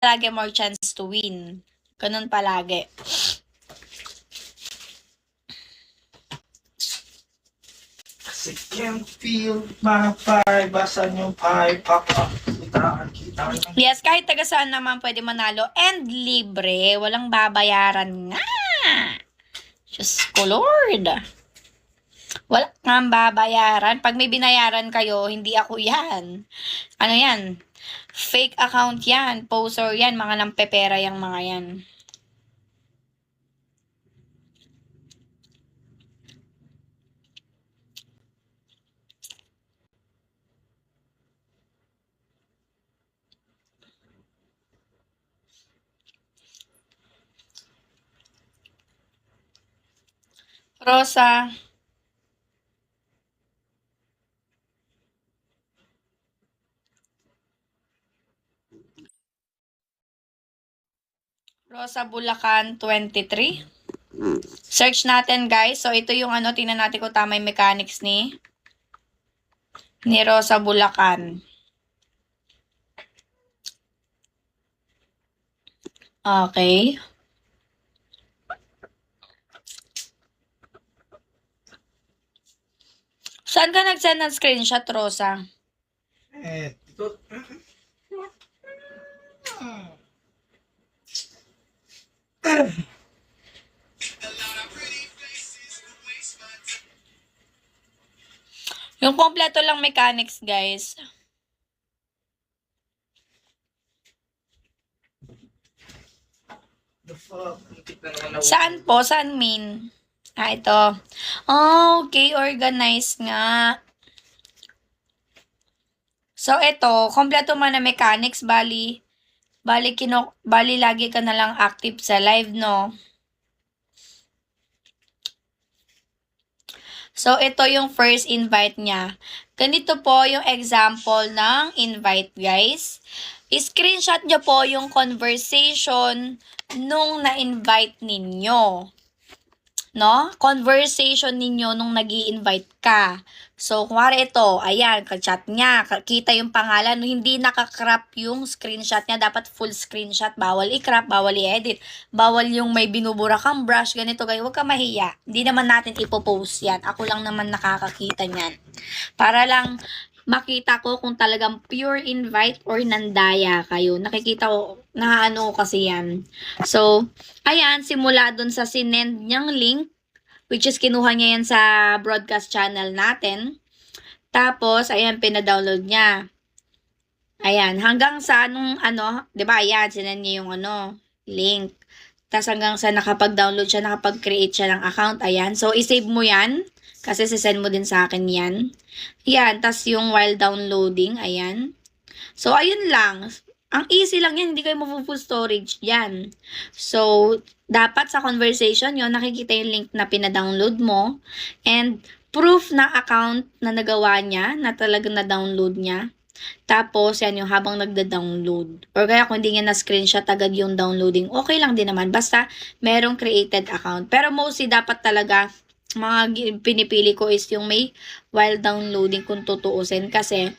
palagi more chance to win. Ganun palagi. Kasi can't feel my vibe. Basan yung pipe. Papa. Kita. Yes, kahit taga saan naman pwede manalo. And libre. Walang babayaran nga. Diyos ko, Lord. Wala nga babayaran. Pag may binayaran kayo, hindi ako yan. Ano yan? Fake account yan. Poser yan. Mga nampepera yung mga yan. Rosa. Rosa Bulacan 23. Search natin, guys. So, ito yung ano, tingnan natin kung tama yung mechanics ni Rosa Bulacan. Okay. Saan ka nag-send ng screenshot, Rosa? Ito. Yung kompleto lang mechanics, guys. Saan po? Saan mean? Ito. Oh, okay. Organize nga. So, ito. Kompleto man na mechanics. Bali lagi ka na lang active sa live, no? So, ito yung first invite niya. Ganito po yung example ng invite, guys. I-screenshot nyo po yung conversation nung na-invite ninyo. No? Conversation ninyo nung nag-i-invite ka. So, kumari ito, ayan, ka-chat niya, kita yung pangalan, hindi nakakrap yung screenshot niya, dapat full screenshot, bawal i-crop, bawal i-edit, bawal yung may binubura kang brush, ganito kayo, huwag ka mahiya. Hindi naman natin ipopost yan, ako lang naman nakakakita niyan. Para lang makita ko kung talagang pure invite or nandaya kayo. Nakikita ko, naano kasi yan. So, ayan, simula dun sa sinend niyang link, which is kinuha niya yan sa broadcast channel natin. Tapos, ayan, pina-download niya. Ayan, hanggang sa anong, diba, ayan, sinend niya yung link. Tapos hanggang sa nakapag-download siya, nakapag-create siya ng account, ayan. So, isave mo yan. Kasi sisend mo din sa akin yan. Ayan, tas yung while downloading, ayan. So, ayun lang. Ang easy lang yan, hindi kayo mafu-full storage yan. So, dapat sa conversation yun, nakikita yung link na pina-download mo. And, proof na account na nagawa niya, na talagang na-download niya. Tapos, yan yung habang nagda-download. Or kaya kung hindi niya na-screenshot agad yung downloading, okay lang din naman. Basta, merong created account. Pero mostly, dapat talaga, mga pinipili ko is yung may while downloading kung tutuusin. Kasi,